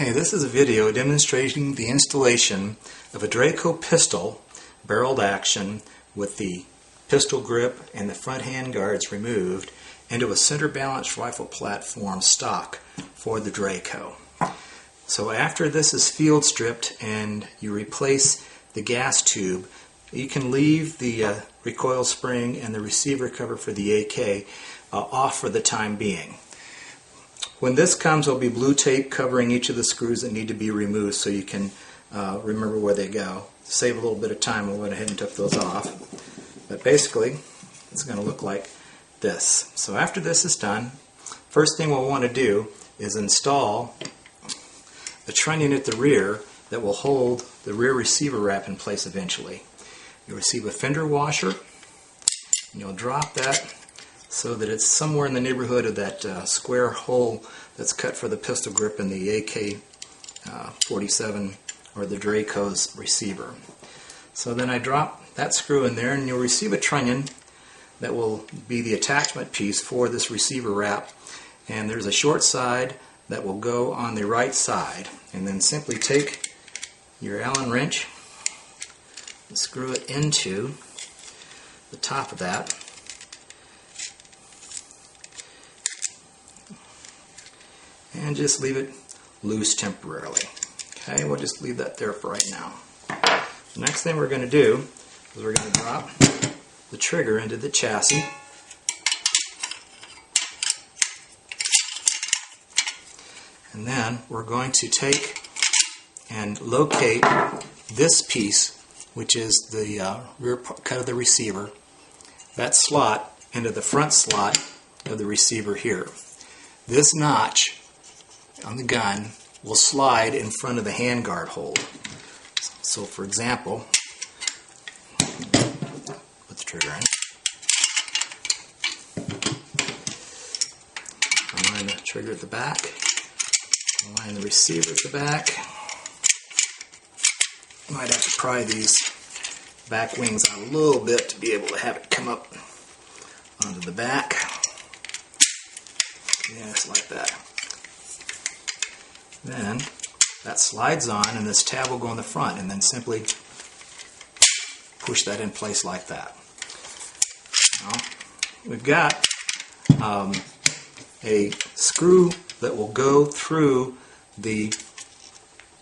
Okay, this is a video demonstrating the installation of a Draco pistol, barreled action, with the pistol grip and the front hand guards removed into a center balanced rifle platform stock for the Draco. So after this is field stripped and you replace the gas tube, you can leave the recoil spring and the receiver cover for the AK off for the time being. When this comes, there'll be blue tape covering each of the screws that need to be removed so you can remember where they go. To save a little bit of time, we went ahead and took those off. But basically, it's going to look like this. So after this is done, first thing we'll want to do is install the trunnion at the rear that will hold the rear receiver wrap in place eventually. You'll receive a fender washer, and you'll drop that so that it's somewhere in the neighborhood of that square hole that's cut for the pistol grip in the AK-47 or the Draco's receiver. So then I drop that screw in there, and you'll receive a trunnion that will be the attachment piece for this receiver wrap. And there's a short side that will go on the right side. And then simply take your Allen wrench and screw it into the top of that. And just leave it loose temporarily. Okay, we'll just leave that there for right now. The next thing we're going to do is we're going to drop the trigger into the chassis. And then we're going to take and locate this piece, which is the rear cut of the receiver, that slot into the front slot of the receiver here. This notch on the gun will slide in front of the handguard hold. So for example, put the trigger in. Align the trigger at the back. Align the receiver at the back. Might have to pry these back wings out a little bit to be able to have it come up onto the back. Yes, like that. Then that slides on, and this tab will go in the front, and then simply push that in place like that. Now, we've got a screw that will go through the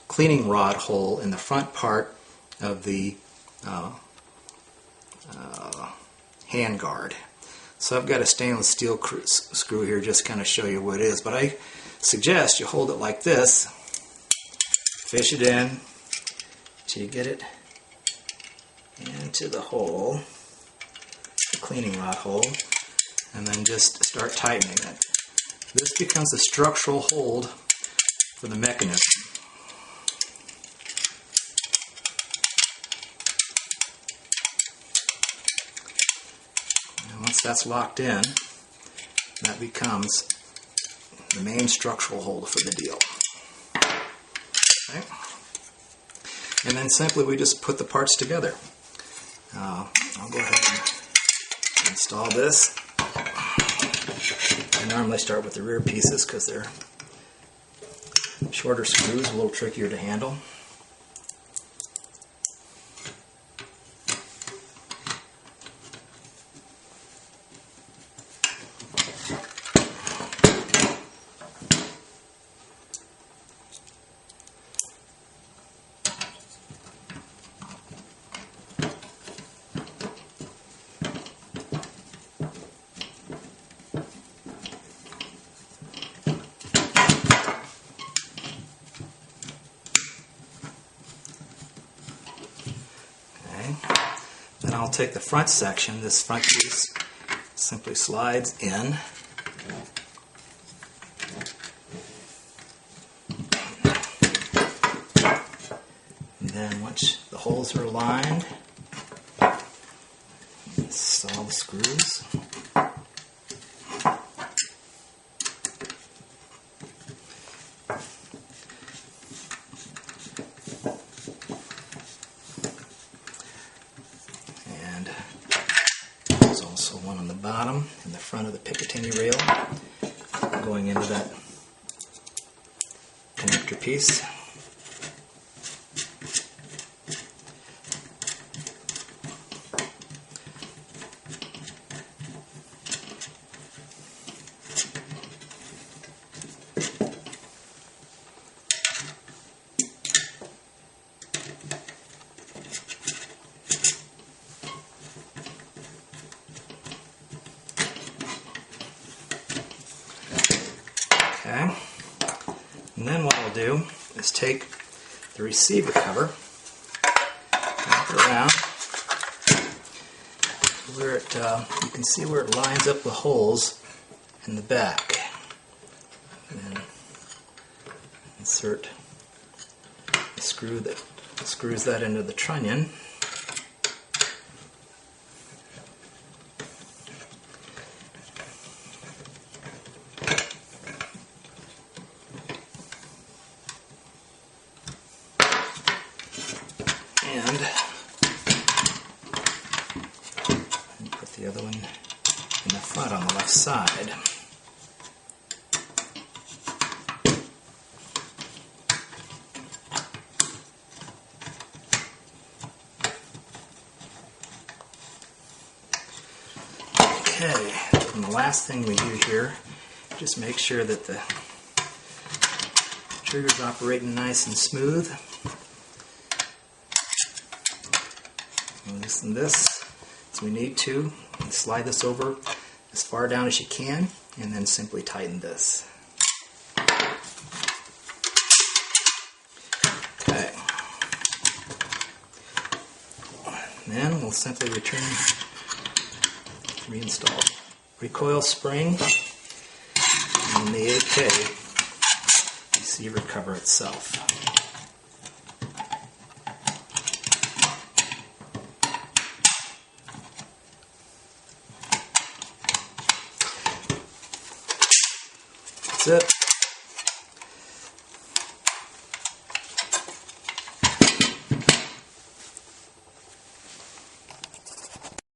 cleaning rod hole in the front part of the handguard. So I've got a stainless steel screw here just to kind of show you what it is, but I suggest you hold it like this, fish it in till you get it into the hole, the cleaning rod hole, and then just start tightening it. This becomes a structural hold for the mechanism. And once that's locked in, that becomes the main structural hold for the deal. Okay. And then simply we just put the parts together. I'll go ahead and install this. I normally start with the rear pieces because they're shorter screws, a little trickier to handle. Then I'll take the front section, this front piece simply slides in. And then once the holes are aligned, install the screws. One on the bottom and the front of the Picatinny rail going into that connector piece. Okay, and then what I'll do is take the receiver cover, wrap it around where it, you can see where it lines up with holes in the back, and then insert the screw that screws that into the trunnion. And put the other one in the front on the left side. Okay, and the last thing we do here, just make sure that the trigger's operating nice and smooth. Loosen this as we need to, and slide this over as far down as you can, and then simply tighten this. Okay. And then we'll simply reinstall recoil spring and the AK receiver cover itself. That's it.